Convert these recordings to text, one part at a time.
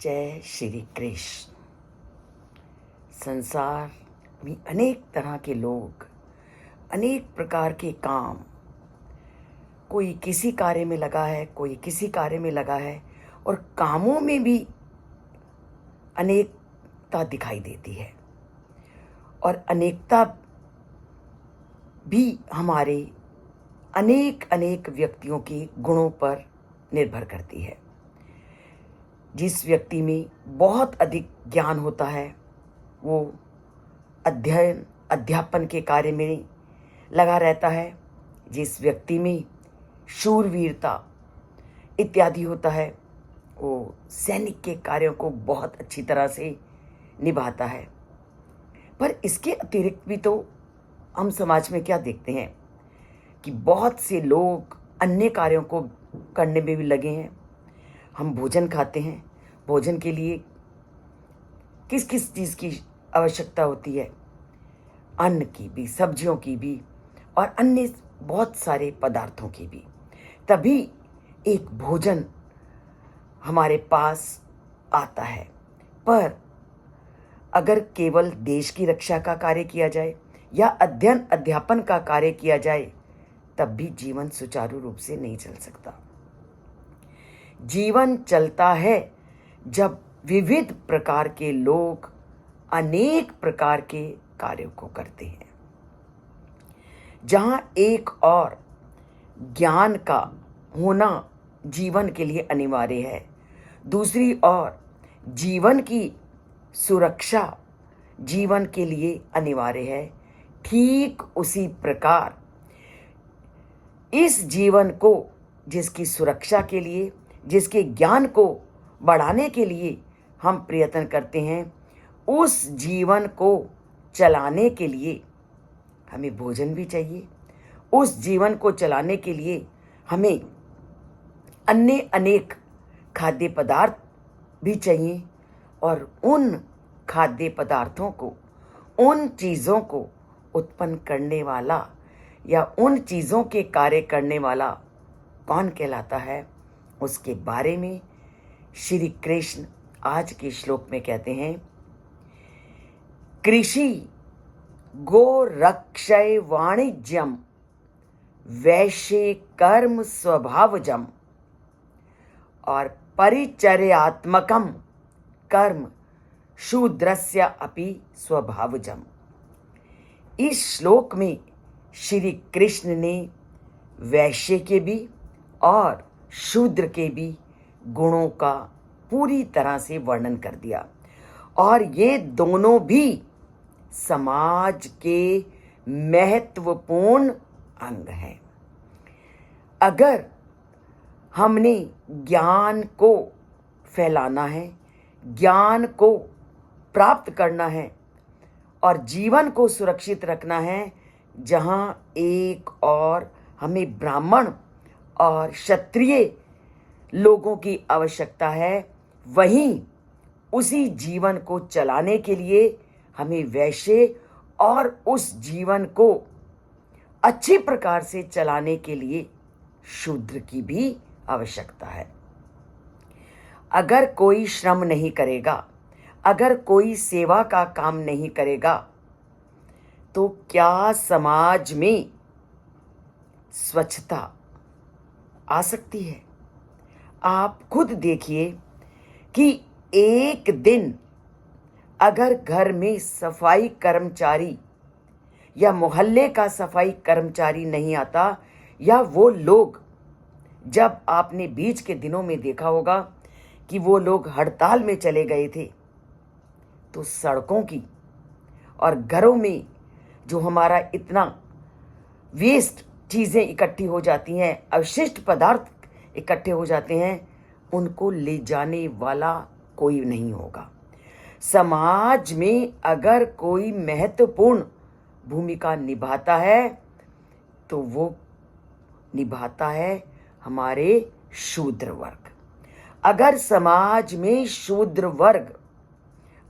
जय श्री कृष्ण। संसार में अनेक तरह के लोग, अनेक प्रकार के काम, कोई किसी कार्य में लगा है, कोई किसी कार्य में लगा है, और कामों में भी अनेकता दिखाई देती है। और अनेकता भी हमारे अनेक अनेक व्यक्तियों के गुणों पर निर्भर करती है। जिस व्यक्ति में बहुत अधिक ज्ञान होता है वो अध्यापन के कार्य में लगा रहता है। जिस व्यक्ति में शूरवीरता इत्यादि होता है वो सैनिक के कार्यों को बहुत अच्छी तरह से निभाता है। पर इसके अतिरिक्त भी तो हम समाज में क्या देखते हैं कि बहुत से लोग अन्य कार्यों को करने में भी लगे हैं। हम भोजन खाते हैं, भोजन के लिए किस किस चीज़ की आवश्यकता होती है, अन्न की भी, सब्जियों की भी, और अन्य बहुत सारे पदार्थों की भी। तभी एक भोजन हमारे पास आता है। पर अगर केवल देश की रक्षा का कार्य किया जाए या अध्ययन अध्यापन का कार्य किया जाए तब भी जीवन सुचारू रूप से नहीं चल सकता। जीवन चलता है जब विविध प्रकार के लोग अनेक प्रकार के कार्यों को करते हैं। जहां एक और ज्ञान का होना जीवन के लिए अनिवार्य है, दूसरी ओर जीवन की सुरक्षा जीवन के लिए अनिवार्य है, ठीक उसी प्रकार इस जीवन को, जिसकी सुरक्षा के लिए, जिसके ज्ञान को बढ़ाने के लिए हम प्रयत्न करते हैं, उस जीवन को चलाने के लिए हमें भोजन भी चाहिए। उस जीवन को चलाने के लिए हमें अन्य अनेक खाद्य पदार्थ भी चाहिए। और उन खाद्य पदार्थों को, उन चीज़ों को उत्पन्न करने वाला या उन चीज़ों के कार्य करने वाला कौन कहलाता है, उसके बारे में श्री कृष्ण आज के श्लोक में कहते हैं। कृषि गो रक्षय वाणिज्यम वैश्य कर्म स्वभावजम और परिचर्यात्मकम कर्म शूद्रस्य अपि स्वभावजम। इस श्लोक में श्री कृष्ण ने वैश्य के भी और शूद्र के भी गुणों का पूरी तरह से वर्णन कर दिया। और ये दोनों भी समाज के महत्वपूर्ण अंग हैं। अगर हमने ज्ञान को फैलाना है, ज्ञान को प्राप्त करना है और जीवन को सुरक्षित रखना है, जहाँ एक और हमें ब्राह्मण और क्षत्रिय लोगों की आवश्यकता है, वहीं उसी जीवन को चलाने के लिए हमें वैश्य और उस जीवन को अच्छी प्रकार से चलाने के लिए शूद्र की भी आवश्यकता है। अगर कोई श्रम नहीं करेगा, अगर कोई सेवा का काम नहीं करेगा, तो क्या समाज में स्वच्छता आ सकती है? आप खुद देखिए कि एक दिन अगर घर में सफाई कर्मचारी या मोहल्ले का सफाई कर्मचारी नहीं आता, या वो लोग, जब आपने बीच के दिनों में देखा होगा कि वो लोग हड़ताल में चले गए थे, तो सड़कों की और घरों में जो हमारा इतना वेस्ट चीज़ें इकट्ठी हो जाती हैं, अवशिष्ट पदार्थ इकट्ठे हो जाते हैं, उनको ले जाने वाला कोई नहीं होगा। समाज में अगर कोई महत्वपूर्ण भूमिका निभाता है तो वो निभाता है हमारे शूद्र वर्ग। अगर समाज में शूद्र वर्ग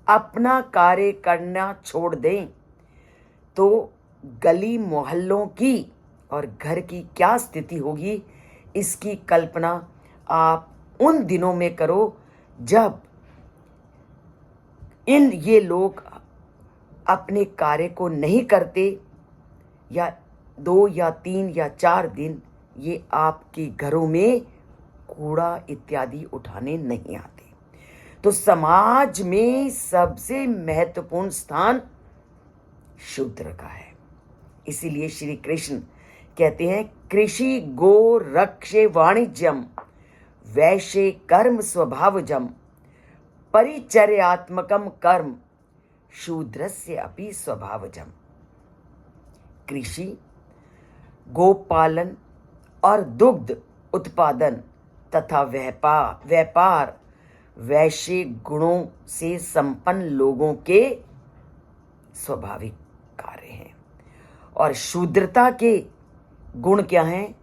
अपना कार्य करना छोड़ दें तो गली मोहल्लों की और घर की क्या स्थिति होगी, इसकी कल्पना आप उन दिनों में करो जब ये लोग अपने कार्य को नहीं करते, या 2 या 3 या 4 दिन ये आपके घरों में कूड़ा इत्यादि उठाने नहीं आते। तो समाज में सबसे महत्वपूर्ण स्थान शूद्र का है। इसीलिए श्री कृष्ण कहते हैं, कृषि गो रक्षे वाणिज्यम वैश्य कर्म स्वभावजम परिचर्यात्मकम कर्म शूद्रस्य अपि स्वभावजम। कृषि, गोपालन और दुग्ध उत्पादन तथा व्यापार वैश्य गुणों से संपन्न लोगों के स्वाभाविक कार्य हैं। और शूद्रता के गुण क्या हैं?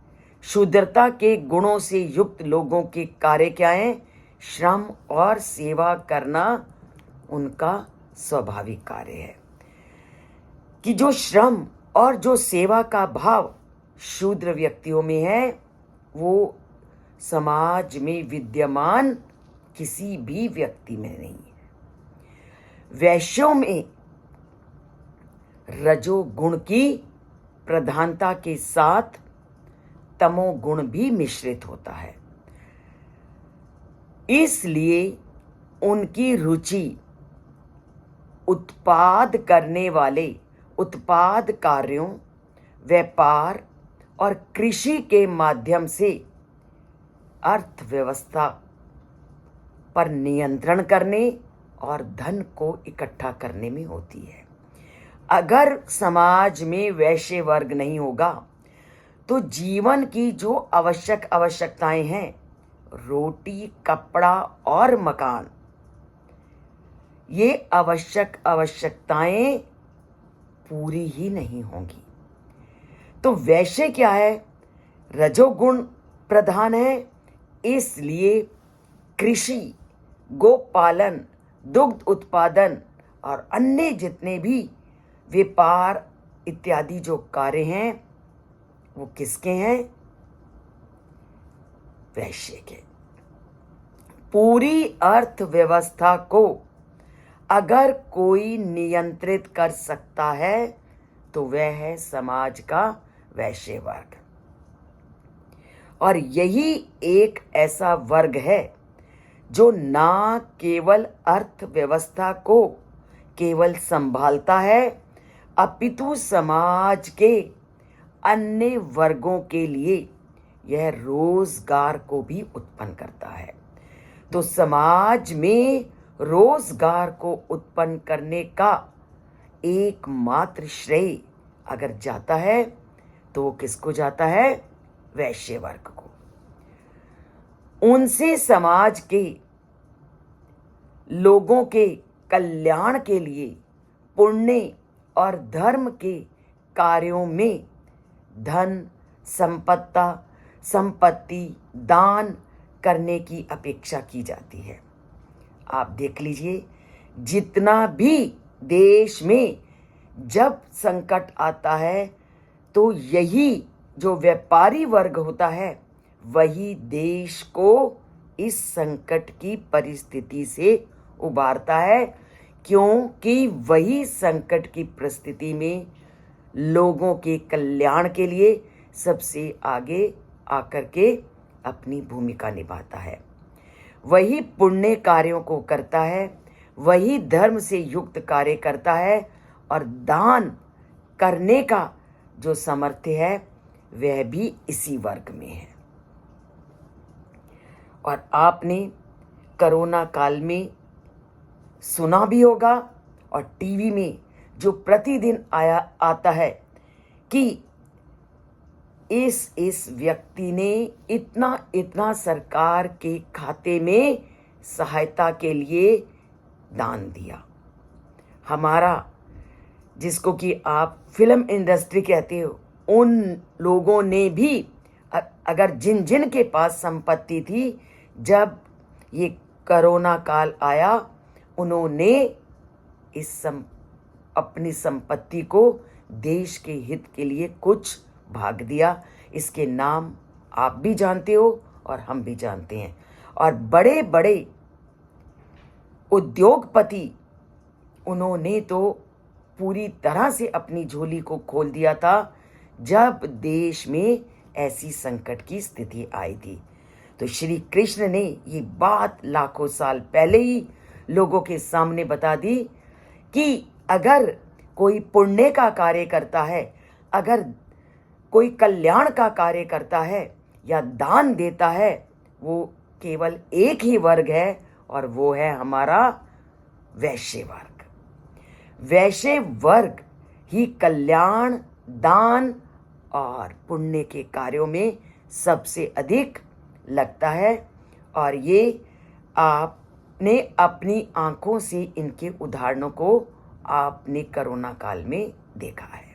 शूद्रता के गुणों से युक्त लोगों के कार्य क्या हैं? श्रम और सेवा करना उनका स्वाभाविक कार्य है। कि जो श्रम और जो सेवा का भाव शूद्र व्यक्तियों में है, वो समाज में विद्यमान किसी भी व्यक्ति में नहीं है। वैश्यों में रजोगुण की प्रधानता के साथ तमोगुण भी मिश्रित होता है। इसलिए उनकी रुचि उत्पाद करने वाले उत्पाद कार्यों, व्यापार और कृषि के माध्यम से अर्थव्यवस्था पर नियंत्रण करने और धन को इकट्ठा करने में होती है। अगर समाज में वैश्य वर्ग नहीं होगा तो जीवन की जो आवश्यकताएं हैं, रोटी, कपड़ा और मकान, ये आवश्यकताएं पूरी ही नहीं होंगी। तो वैश्य क्या है? रजोगुण प्रधान है। इसलिए कृषि, गोपालन, दुग्ध उत्पादन और अन्य जितने भी व्यापार इत्यादि जो कार्य हैं, वो किसके हैं? वैश्य के। पूरी अर्थव्यवस्था को अगर कोई नियंत्रित कर सकता है तो वह है समाज का वैश्य वर्ग। और यही एक ऐसा वर्ग है जो ना केवल अर्थव्यवस्था को केवल संभालता है, अपितु समाज के अन्य वर्गों के लिए यह रोजगार को भी उत्पन्न करता है। तो समाज में रोजगार को उत्पन्न करने का एकमात्र श्रेय अगर जाता है तो वो किसको जाता है? वैश्य वर्ग को। उनसे समाज के लोगों के कल्याण के लिए पुण्य और धर्म के कार्यों में धन, संपत्ति दान करने की अपेक्षा की जाती है। आप देख लीजिए, जितना भी देश में जब संकट आता है तो यही जो व्यापारी वर्ग होता है वही देश को इस संकट की परिस्थिति से उबारता है, क्योंकि वही संकट की परिस्थिति में लोगों के कल्याण के लिए सबसे आगे आकर के अपनी भूमिका निभाता है। वही पुण्य कार्यों को करता है, वही धर्म से युक्त कार्य करता है, और दान करने का जो सामर्थ्य है वह भी इसी वर्ग में है। और आपने कोरोना काल में सुना भी होगा और टीवी में जो प्रतिदिन आता है कि इस व्यक्ति ने इतना सरकार के खाते में सहायता के लिए दान दिया। हमारा, जिसको कि आप फिल्म इंडस्ट्री कहते हो, उन लोगों ने भी अगर जिन के पास संपत्ति थी, जब ये कोरोना काल आया, उन्होंने अपनी संपत्ति को देश के हित के लिए कुछ भाग दिया। इसके नाम आप भी जानते हो और हम भी जानते हैं। और बड़े बड़े उद्योगपति उन्होंने तो पूरी तरह से अपनी झोली को खोल दिया था जब देश में ऐसी संकट की स्थिति आई थी। तो श्री कृष्ण ने ये बात लाखों साल पहले ही लोगों के सामने बता दी कि अगर कोई पुण्य का कार्य करता है, अगर कोई कल्याण का कार्य करता है या दान देता है, वो केवल एक ही वर्ग है और वो है हमारा वैश्य वर्ग। वैश्य वर्ग ही कल्याण, दान और पुण्य के कार्यों में सबसे अधिक लगता है और ये आपने अपनी आंखों से इनके उदाहरणों को आपने कोरोना काल में देखा है।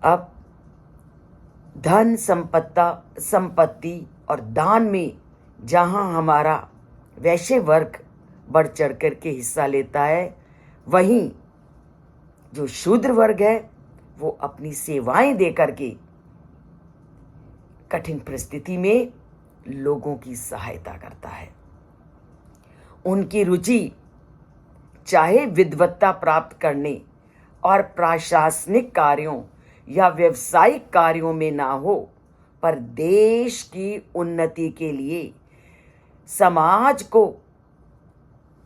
अब धन संपत्ति और दान में जहां हमारा वैश्य वर्ग बढ़ चढ़ कर के हिस्सा लेता है, वहीं जो शूद्र वर्ग है वो अपनी सेवाएं दे करके कठिन परिस्थिति में लोगों की सहायता करता है। उनकी रुचि चाहे विद्वत्ता प्राप्त करने और प्रशासनिक कार्यों या व्यवसायिक कार्यों में ना हो, पर देश की उन्नति के लिए समाज को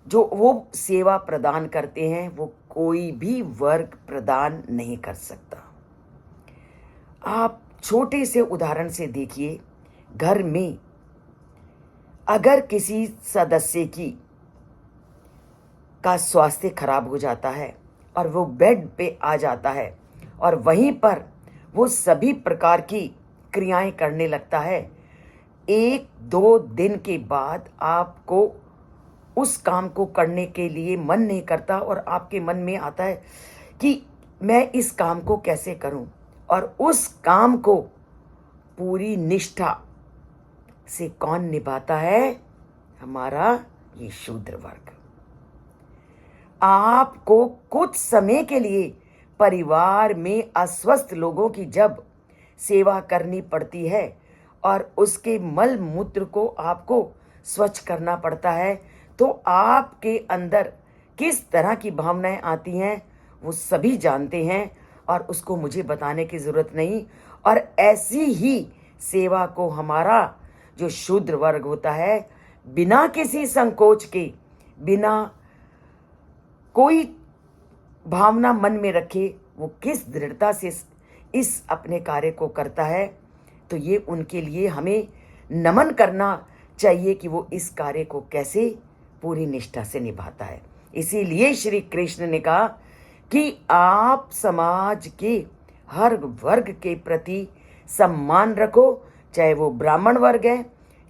जो वो सेवा प्रदान करते हैं वो कोई भी वर्ग प्रदान नहीं कर सकता। आप छोटे से उदाहरण से देखिए, घर में अगर किसी सदस्य का स्वास्थ्य खराब हो जाता है और वो बेड पे आ जाता है और वहीं पर वो सभी प्रकार की क्रियाएं करने लगता है, 1-2 दिन के बाद आपको उस काम को करने के लिए मन नहीं करता और आपके मन में आता है कि मैं इस काम को कैसे करूं, और उस काम को पूरी निष्ठा से कौन निभाता है? हमारा ये शूद्र वर्ग। आपको कुछ समय के लिए परिवार में अस्वस्थ लोगों की जब सेवा करनी पड़ती है और उसके मल मूत्र को आपको स्वच्छ करना पड़ता है, तो आपके अंदर किस तरह की भावनाएं आती हैं वो सभी जानते हैं और उसको मुझे बताने की ज़रूरत नहीं। और ऐसी ही सेवा को हमारा जो शूद्र वर्ग होता है, बिना किसी संकोच के, बिना कोई भावना मन में रखे, वो किस दृढ़ता से इस अपने कार्य को करता है, तो ये उनके लिए हमें नमन करना चाहिए कि वो इस कार्य को कैसे पूरी निष्ठा से निभाता है। इसीलिए श्री कृष्ण ने कहा कि आप समाज के हर वर्ग के प्रति सम्मान रखो, चाहे वो ब्राह्मण वर्ग है,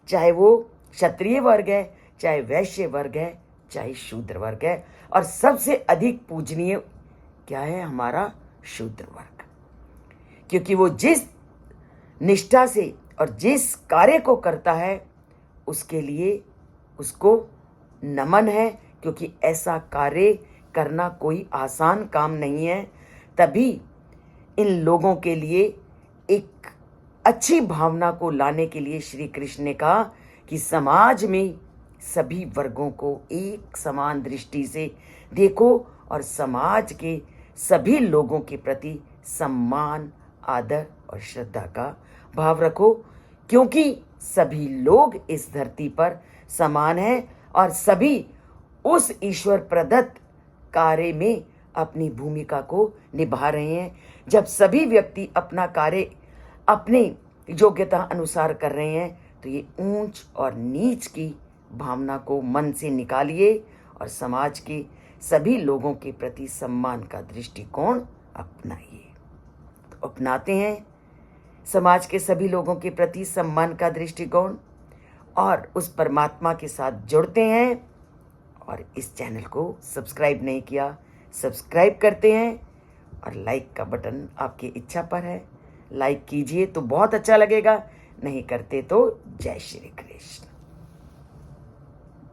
चाहे वो क्षत्रिय वर्ग है, चाहे वैश्य वर्ग है, चाहे शूद्र वर्ग है, और सबसे अधिक पूजनीय क्या है? हमारा शूद्र वर्ग। क्योंकि वो जिस निष्ठा से और जिस कार्य को करता है उसके लिए उसको नमन है, क्योंकि ऐसा कार्य करना कोई आसान काम नहीं है। तभी इन लोगों के लिए एक अच्छी भावना को लाने के लिए श्री कृष्ण ने कहा कि समाज में सभी वर्गों को एक समान दृष्टि से देखो और समाज के सभी लोगों के प्रति सम्मान, आदर और श्रद्धा का भाव रखो, क्योंकि सभी लोग इस धरती पर समान हैं और सभी उस ईश्वर प्रदत्त कार्य में अपनी भूमिका को निभा रहे हैं। जब सभी व्यक्ति अपना कार्य अपने योग्यता अनुसार कर रहे हैं, तो ये ऊंच और नीच की भावना को मन से निकालिए और समाज के सभी लोगों के प्रति सम्मान का दृष्टिकोण अपनाइए। तो अपनाते हैं समाज के सभी लोगों के प्रति सम्मान का दृष्टिकोण और उस परमात्मा के साथ जुड़ते हैं। और इस चैनल को सब्सक्राइब नहीं किया, सब्सक्राइब करते हैं और लाइक का बटन आपकी इच्छा पर है। लाइक कीजिए तो बहुत अच्छा लगेगा, नहीं करते तो जय श्री कृष्ण।